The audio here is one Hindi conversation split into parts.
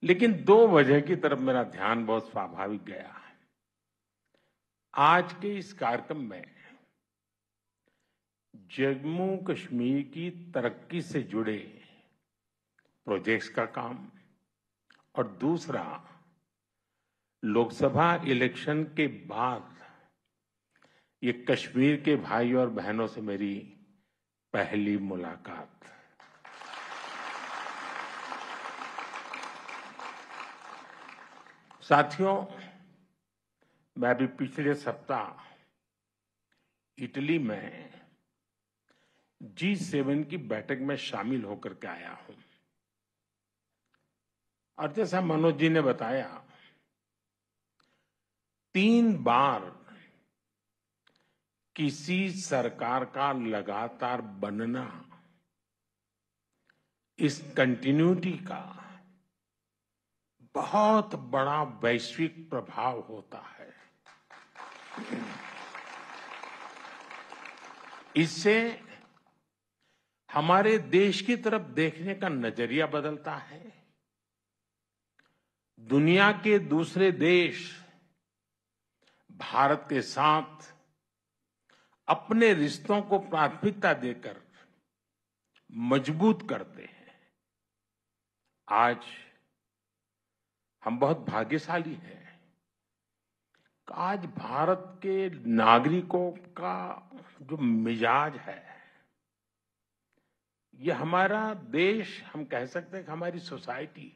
लेकिन दो वजह की तरफ मेरा ध्यान बहुत स्वाभाविक गया। आज के इस कार्यक्रम में जम्मू कश्मीर की तरक्की से जुड़े प्रोजेक्ट्स का काम और दूसरा लोकसभा इलेक्शन के बाद ये कश्मीर के भाई और बहनों से मेरी पहली मुलाकात। साथियों, मैं अभी पिछले सप्ताह इटली में G7 की बैठक में शामिल होकर के आया हूं और जैसा मनोज जी ने बताया 3 बार किसी सरकार का लगातार बनना इस कंटिन्यूटी का बहुत बड़ा वैश्विक प्रभाव होता है। इससे हमारे देश की तरफ देखने का नजरिया बदलता है। दुनिया के दूसरे देश भारत के साथ अपने रिश्तों को प्राथमिकता देकर मजबूत करते हैं। आज हम बहुत भाग्यशाली हैं। आज भारत के नागरिकों का जो मिजाज है, ये हमारा देश, हम कह सकते हैं कि हमारी सोसाइटी,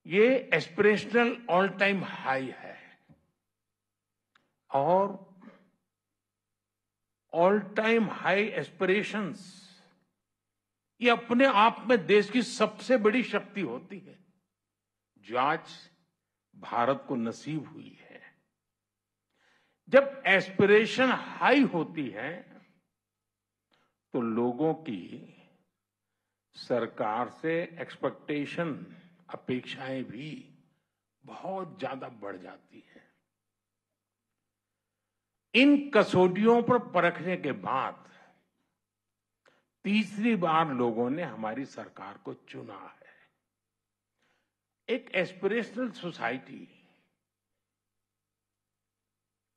ये एस्पिरेशनल ऑल टाइम हाई है और ऑल टाइम हाई एस्पिरेशंस ये अपने आप में देश की सबसे बड़ी शक्ति होती है जो आज भारत को नसीब हुई है। जब एस्पिरेशन हाई होती है तो लोगों की सरकार से एक्सपेक्टेशन, अपेक्षाएं भी बहुत ज्यादा बढ़ जाती है। इन कसौटियों पर परखने के बाद तीसरी बार लोगों ने हमारी सरकार को चुना है। एक एस्पिरेशनल सोसाइटी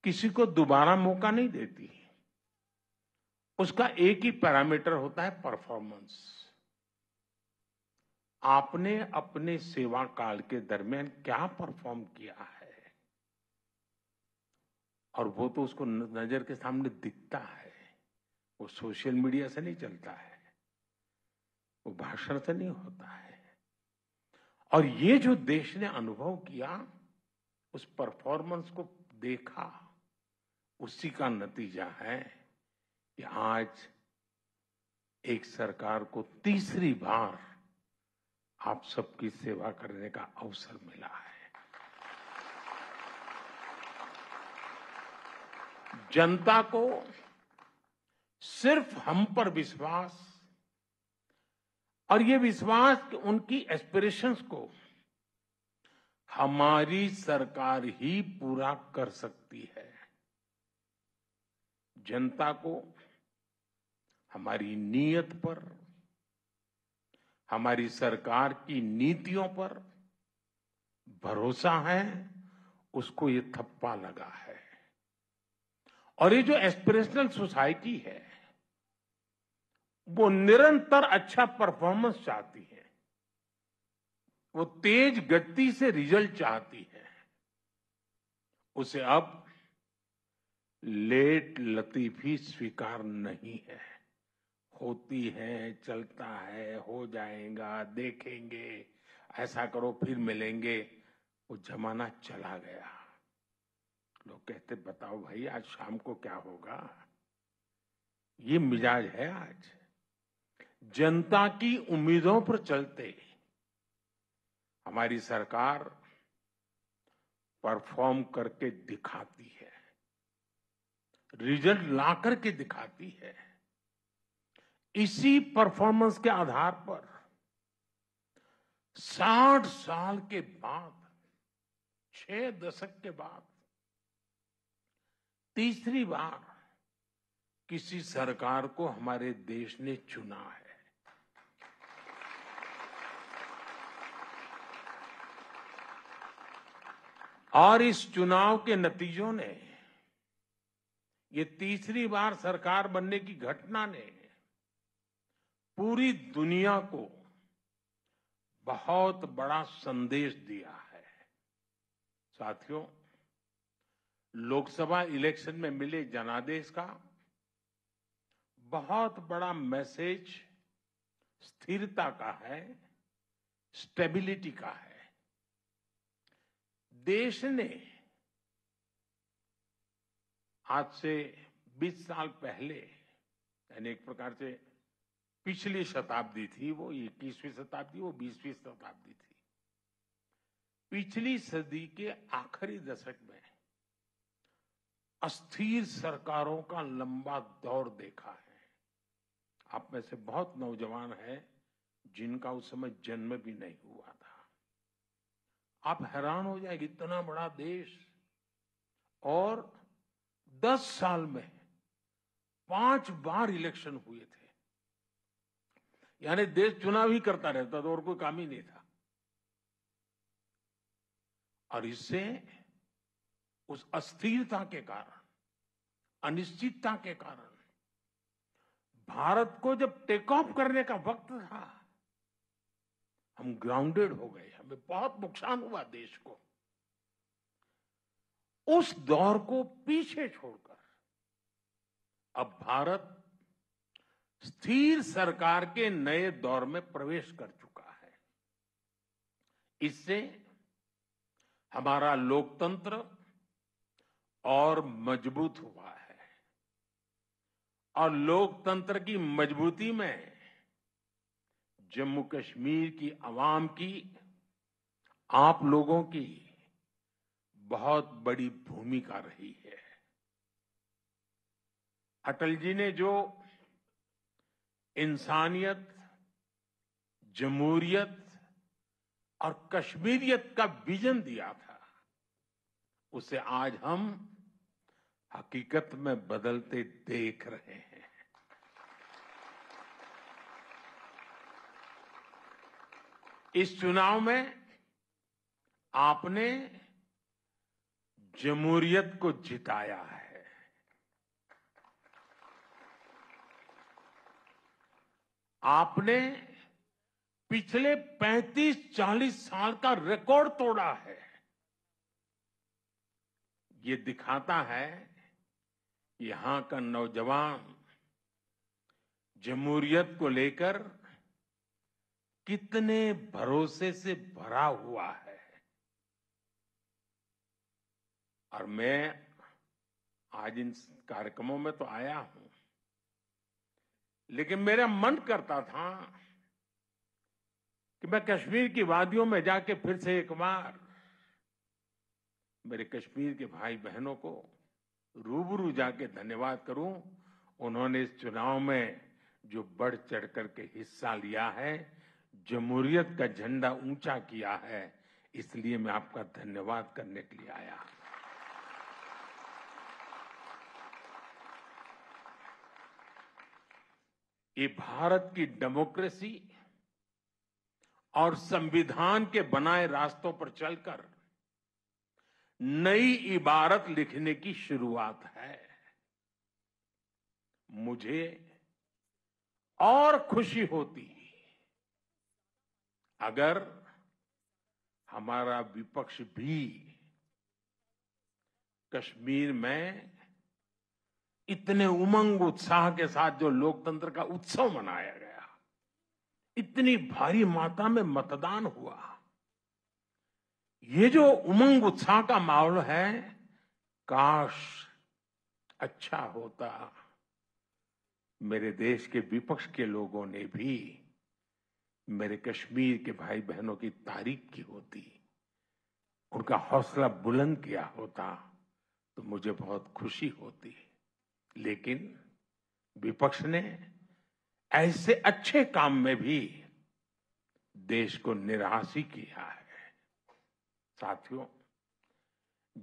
किसी को दोबारा मौका नहीं देती। उसका एक ही पैरामीटर होता है, परफॉर्मेंस। आपने अपने सेवा काल के दरमियान क्या परफॉर्म किया है, और वो तो उसको नजर के सामने दिखता है। वो सोशल मीडिया से नहीं चलता है, वो भाषण से नहीं होता है। और ये जो देश ने अनुभव किया, उस परफॉर्मेंस को देखा, उसी का नतीजा है कि आज एक सरकार को तीसरी बार आप सबकी सेवा करने का अवसर मिला है। जनता को सिर्फ हम पर विश्वास, और ये विश्वास कि उनकी एस्पिरेशंस को हमारी सरकार ही पूरा कर सकती है। जनता को हमारी नीयत पर, हमारी सरकार की नीतियों पर भरोसा है, उसको ये थप्पा लगा है। और ये जो एस्पिरेशनल सोसाइटी है, वो निरंतर अच्छा परफॉर्मेंस चाहती है, वो तेज गति से रिजल्ट चाहती है। उसे अब लेट लतीफी स्वीकार नहीं है। होती है, चलता है, हो जाएगा, देखेंगे, ऐसा करो फिर मिलेंगे, वो जमाना चला गया। लोग कहते बताओ भाई आज शाम को क्या होगा। ये मिजाज है आज। जनता की उम्मीदों पर चलते हमारी सरकार परफॉर्म करके दिखाती है, रिजल्ट ला करके दिखाती है। इसी परफॉर्मेंस के आधार पर 60 साल के बाद, 6 दशक के बाद तीसरी बार किसी सरकार को हमारे देश ने चुना है। और इस चुनाव के नतीजों ने, ये तीसरी बार सरकार बनने की घटना ने पूरी दुनिया को बहुत बड़ा संदेश दिया है। साथियों, लोकसभा इलेक्शन में मिले जनादेश का बहुत बड़ा मैसेज स्थिरता का है, स्टेबिलिटी का है। देश ने आज से 20 साल पहले, यानी एक प्रकार से पिछली शताब्दी थी वो, 21वीं शताब्दी, वो 20वीं शताब्दी थी। पिछली सदी के आखिरी दशक में अस्थिर सरकारों का लंबा दौर देखा है। आप में से बहुत नौजवान हैं जिनका उस समय जन्म भी नहीं हुआ था। आप हैरान हो जाएंगे, इतना बड़ा देश और 10 साल में 5 बार इलेक्शन हुए थे। यानी देश चुनाव ही करता रहता था और कोई काम ही नहीं था। और इससे उस अस्थिरता के कारण, अनिश्चितता के कारण भारत को जब टेक ऑफ करने का वक्त था, हम ग्राउंडेड हो गए, हमें बहुत नुकसान हुआ देश को। उस दौर को पीछे छोड़कर अब भारत स्थिर सरकार के नए दौर में प्रवेश कर चुका है। इससे हमारा लोकतंत्र और मजबूत हुआ है और लोकतंत्र की मजबूती में जम्मू कश्मीर की आवाम की, आप लोगों की बहुत बड़ी भूमिका रही है। अटल जी ने जो इंसानियत, जमहूरियत और कश्मीरियत का विजन दिया था, उसे आज हम हकीकत में बदलते देख रहे हैं। इस चुनाव में आपने जमहूरियत को जिताया है। आपने पिछले 35-40 साल का रिकॉर्ड तोड़ा है। ये दिखाता है यहां का नौजवान जमहूरियत को लेकर कितने भरोसे से भरा हुआ है। और मैं आज इन कार्यक्रमों में तो आया हूं, लेकिन मेरा मन करता था कि मैं कश्मीर की वादियों में जाके फिर से एक बार मेरे कश्मीर के भाई बहनों को रूबरू जाके धन्यवाद करूं। उन्होंने इस चुनाव में जो बढ़ चढ़ करके हिस्सा लिया है, जमहूरियत का झंडा ऊंचा किया है, इसलिए मैं आपका धन्यवाद करने के लिए आया। ये भारत की डेमोक्रेसी और संविधान के बनाए रास्तों पर चलकर नई इबारत लिखने की शुरुआत है। मुझे और खुशी होती अगर हमारा विपक्ष भी कश्मीर में इतने उमंग उत्साह के साथ जो लोकतंत्र का उत्सव मनाया गया, इतनी भारी मात्रा में मतदान हुआ, ये जो उमंग उत्साह का माहौल है, काश अच्छा होता मेरे देश के विपक्ष के लोगों ने भी मेरे कश्मीर के भाई बहनों की तारीफ की होती, उनका हौसला बुलंद किया होता तो मुझे बहुत खुशी होती। लेकिन विपक्ष ने ऐसे अच्छे काम में भी देश को निराश ही किया है। साथियों,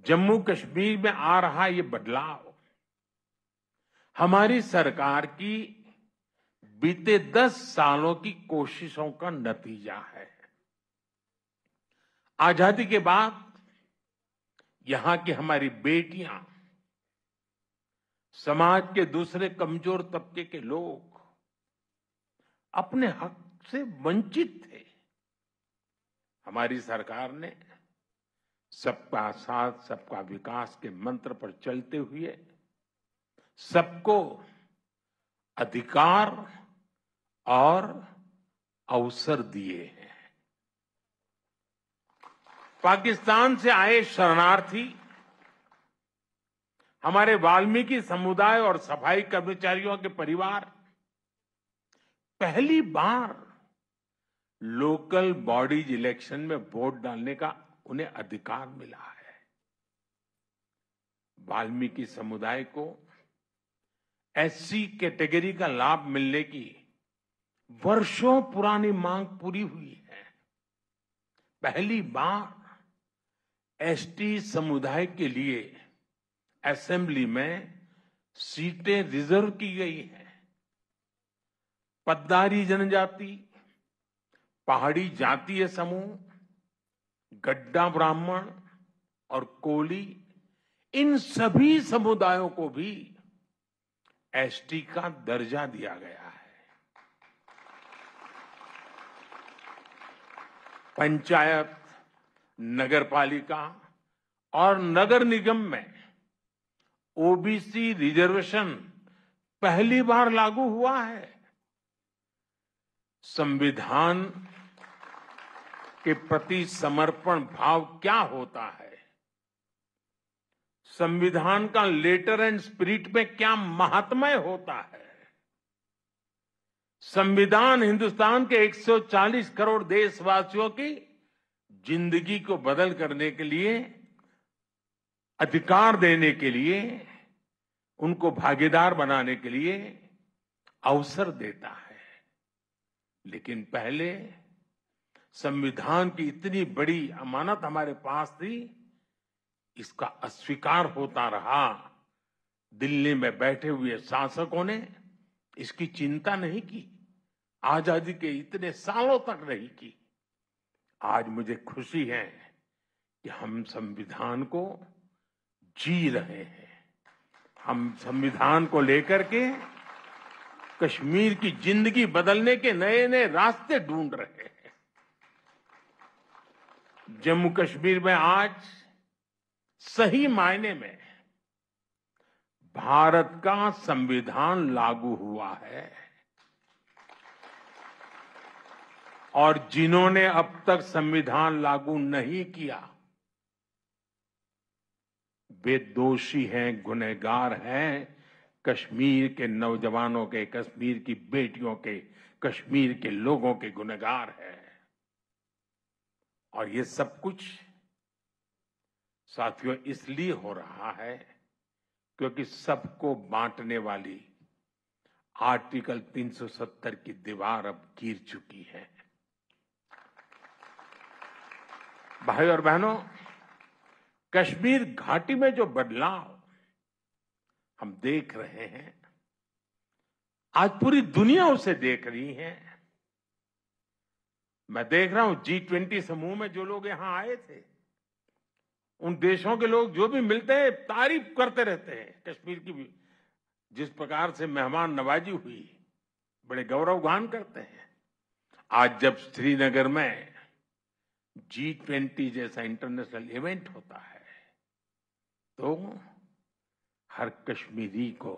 जम्मू कश्मीर में आ रहा ये बदलाव हमारी सरकार की बीते 10 सालों की कोशिशों का नतीजा है। आजादी के बाद यहां की हमारी बेटियां, समाज के दूसरे कमजोर तबके के लोग अपने हक से वंचित थे। हमारी सरकार ने सबका साथ सबका विकास के मंत्र पर चलते हुए सबको अधिकार और अवसर दिए हैं। पाकिस्तान से आए शरणार्थी, हमारे वाल्मीकि समुदाय और सफाई कर्मचारियों के परिवार पहली बार लोकल बॉडीज इलेक्शन में वोट डालने का उन्हें अधिकार मिला है। वाल्मीकि समुदाय को एससी कैटेगरी का लाभ मिलने की वर्षों पुरानी मांग पूरी हुई है। पहली बार एसटी समुदाय के लिए असेंबली में सीटें रिजर्व की गई हैं। पद्दारी जनजाति, पहाड़ी जातीय समूह, गड्ढा ब्राह्मण और कोली, इन सभी समुदायों को भी एसटी का दर्जा दिया गया है। पंचायत, नगरपालिका और नगर निगम में ओबीसी रिजर्वेशन पहली बार लागू हुआ है। संविधान के प्रति समर्पण भाव क्या होता है, संविधान का लेटर एंड स्पिरिट में क्या महात्म्य होता है, संविधान हिंदुस्तान के 140 करोड़ देशवासियों की जिंदगी को बदल करने के लिए, अधिकार देने के लिए, उनको भागीदार बनाने के लिए अवसर देता है। लेकिन पहले संविधान की इतनी बड़ी अमानत हमारे पास थी, इसका अस्वीकार होता रहा। दिल्ली में बैठे हुए शासकों ने इसकी चिंता नहीं की, आजादी के इतने सालों तक नहीं की। आज मुझे खुशी है कि हम संविधान को जी रहे हैं। हम संविधान को लेकर के कश्मीर की जिंदगी बदलने के नए नए रास्ते ढूंढ रहे हैं। जम्मू कश्मीर में आज सही मायने में भारत का संविधान लागू हुआ है और जिन्होंने अब तक संविधान लागू नहीं किया वे दोषी हैं, गुनहगार हैं। कश्मीर के नौजवानों के, कश्मीर की बेटियों के, कश्मीर के लोगों के गुनहगार हैं। और ये सब कुछ साथियों इसलिए हो रहा है क्योंकि सबको बांटने वाली आर्टिकल 370 की दीवार अब गिर चुकी है। भाई और बहनों, कश्मीर घाटी में जो बदलाव हम देख रहे हैं, आज पूरी दुनिया उसे देख रही है। मैं देख रहा हूं G20 समूह में जो लोग यहां आए थे, उन देशों के लोग जो भी मिलते हैं तारीफ करते रहते हैं कश्मीर की भी। जिस प्रकार से मेहमान नवाजी हुई, बड़े गौरव गान करते हैं। आज जब श्रीनगर में G20 जैसा इंटरनेशनल इवेंट होता है तो हर कश्मीरी को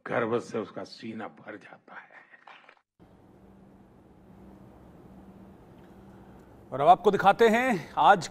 गर्व से उसका सीना भर जाता है। और अब आपको दिखाते हैं आज